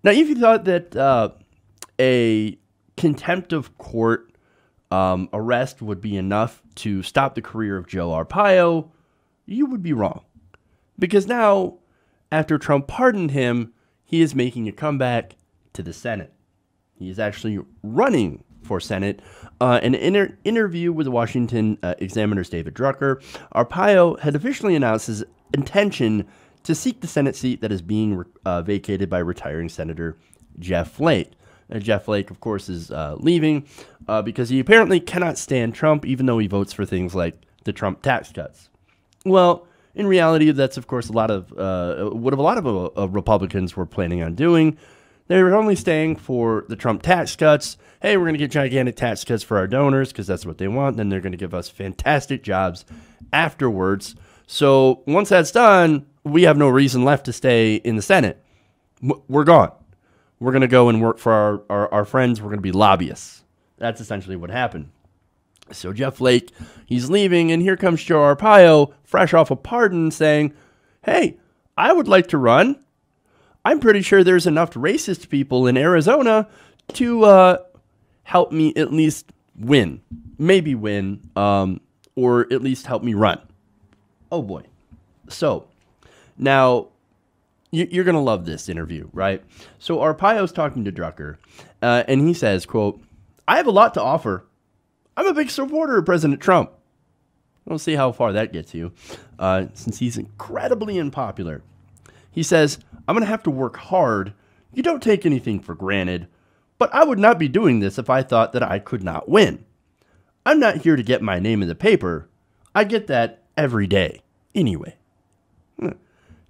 Now, if you thought that a contempt of court arrest would be enough to stop the career of Joe Arpaio, you would be wrong. Because now, after Trump pardoned him, he is making a comeback to the Senate. He is actually running for Senate. In an interview with the Washington Examiner's David Drucker, Arpaio had officially announced his intention to seek the Senate seat that is being vacated by retiring Senator Jeff Flake. Jeff Flake, of course, is leaving because he apparently cannot stand Trump, even though he votes for things like the Trump tax cuts. Well, in reality, that's, of course, what a lot of Republicans were planning on doing. They were only staying for the Trump tax cuts. Hey, we're going to get gigantic tax cuts for our donors because that's what they want. Then they're going to give us fantastic jobs afterwards. So once that's done, we have no reason left to stay in the Senate. We're gone. We're going to go and work for our friends. We're going to be lobbyists. That's essentially what happened. So Jeff Flake, he's leaving, and here comes Joe Arpaio, fresh off a pardon, saying, hey, I would like to run. I'm pretty sure there's enough racist people in Arizona to help me at least win. Maybe win, or at least help me run. Oh, boy. So, now, you're going to love this interview, right? So, Arpaio's talking to Drucker, and he says, quote, I have a lot to offer. I'm a big supporter of President Trump. We'll see how far that gets you, since he's incredibly unpopular. He says, I'm going to have to work hard. You don't take anything for granted, but I would not be doing this if I thought that I could not win. I'm not here to get my name in the paper. I get that every day anyway.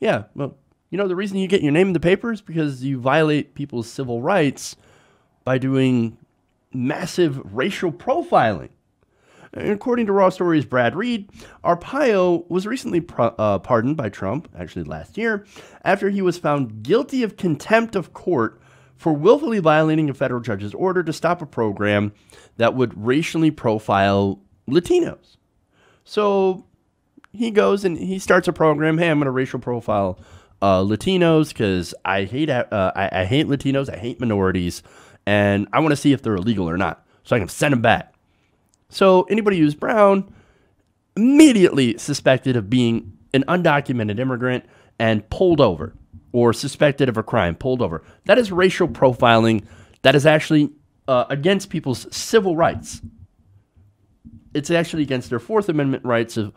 Yeah, well, you know, the reason you get your name in the paper is because you violate people's civil rights by doing massive racial profiling. According to Raw Story's Brad Reed, Arpaio was recently pardoned by Trump, actually last year, after he was found guilty of contempt of court for willfully violating a federal judge's order to stop a program that would racially profile Latinos. So he goes and he starts a program. Hey, I'm going to racial profile Latinos because I hate Latinos, I hate minorities, and I want to see if they're illegal or not, so I can send them back. So anybody who's brown, immediately suspected of being an undocumented immigrant and pulled over, or suspected of a crime, pulled over. That is racial profiling. That is actually against people's civil rights. It's actually against their Fourth Amendment rights of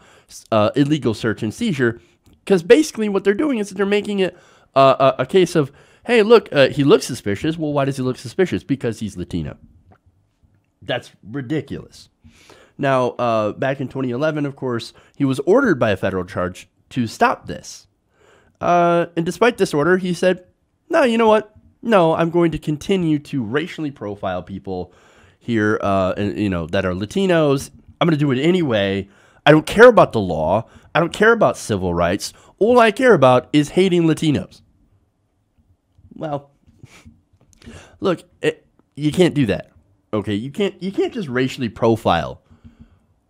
illegal search and seizure, because basically what they're doing is that they're making it a case of, hey, look, he looks suspicious. Well, why does he look suspicious? Because he's Latino. That's ridiculous. Now, back in 2011, of course, he was ordered by a federal judge to stop this. And despite this order, he said, no, you know what? No, I'm going to continue to racially profile people here, that are Latinos. I'm going to do it anyway. I don't care about the law. I don't care about civil rights. All I care about is hating Latinos. Well, look, you can't do that. Okay, you can't just racially profile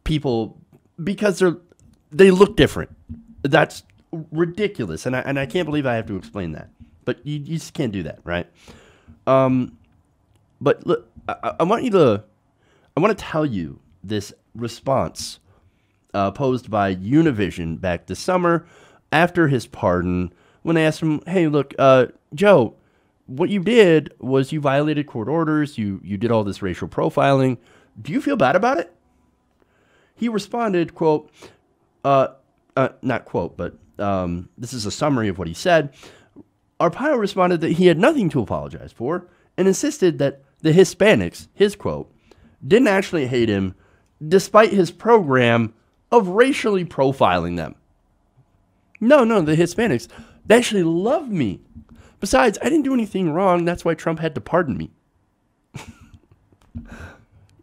people because they look different. That's ridiculous, and I can't believe I have to explain that. But you just can't do that, right? But look, I want to tell you this response posed by Univision back this summer after his pardon, when they asked him, "Hey, look, Joe, what you did was you violated court orders. You did all this racial profiling. Do you feel bad about it?" He responded, quote, not quote, but this is a summary of what he said. Arpaio responded that he had nothing to apologize for and insisted that the Hispanics, his quote, didn't actually hate him despite his program of racially profiling them. No, the Hispanics, they actually love me. Besides, I didn't do anything wrong. That's why Trump had to pardon me.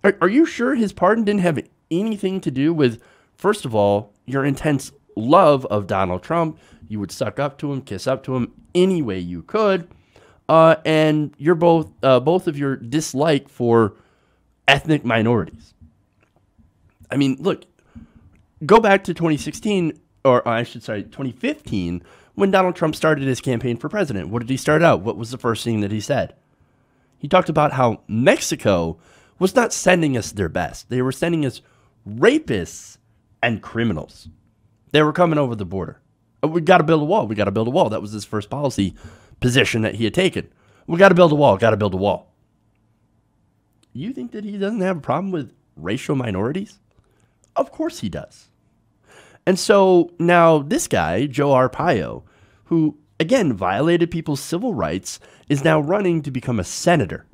Are you sure his pardon didn't have anything to do with, first of all, your intense love of Donald Trump? You would suck up to him, kiss up to him any way you could. And you're both of your dislike for ethnic minorities. I mean, look, go back to 2016, or I should say 2015, When Donald Trump started his campaign for president, what did he start out? What was the first thing that he said? He talked about how Mexico was not sending us their best. They were sending us rapists and criminals. They were coming over the border. We got to build a wall. We got to build a wall. That was his first policy position that he had taken. We got to build a wall. Got to build a wall. You think that he doesn't have a problem with racial minorities? Of course he does. And so now this guy, Joe Arpaio, who, again, violated people's civil rights, is now running to become a senator.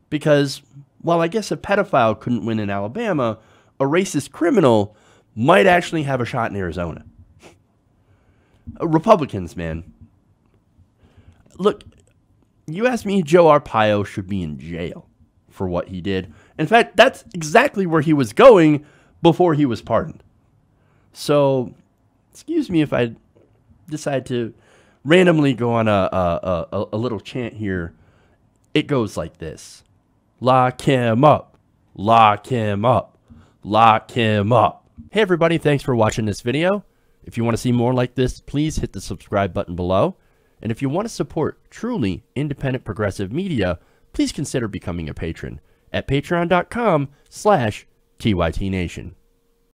Because, while I guess a pedophile couldn't win in Alabama, a racist criminal might actually have a shot in Arizona. Republicans, man. Look, you asked me, Joe Arpaio should be in jail for what he did. In fact, that's exactly where he was going before he was pardoned. So, excuse me if I decide to randomly go on a little chant here. It goes like this. Lock him up. Lock him up. Lock him up. Hey everybody, thanks for watching this video. If you want to see more like this, please hit the subscribe button below. And if you want to support truly independent progressive media, please consider becoming a patron at patreon.com/TYTNation.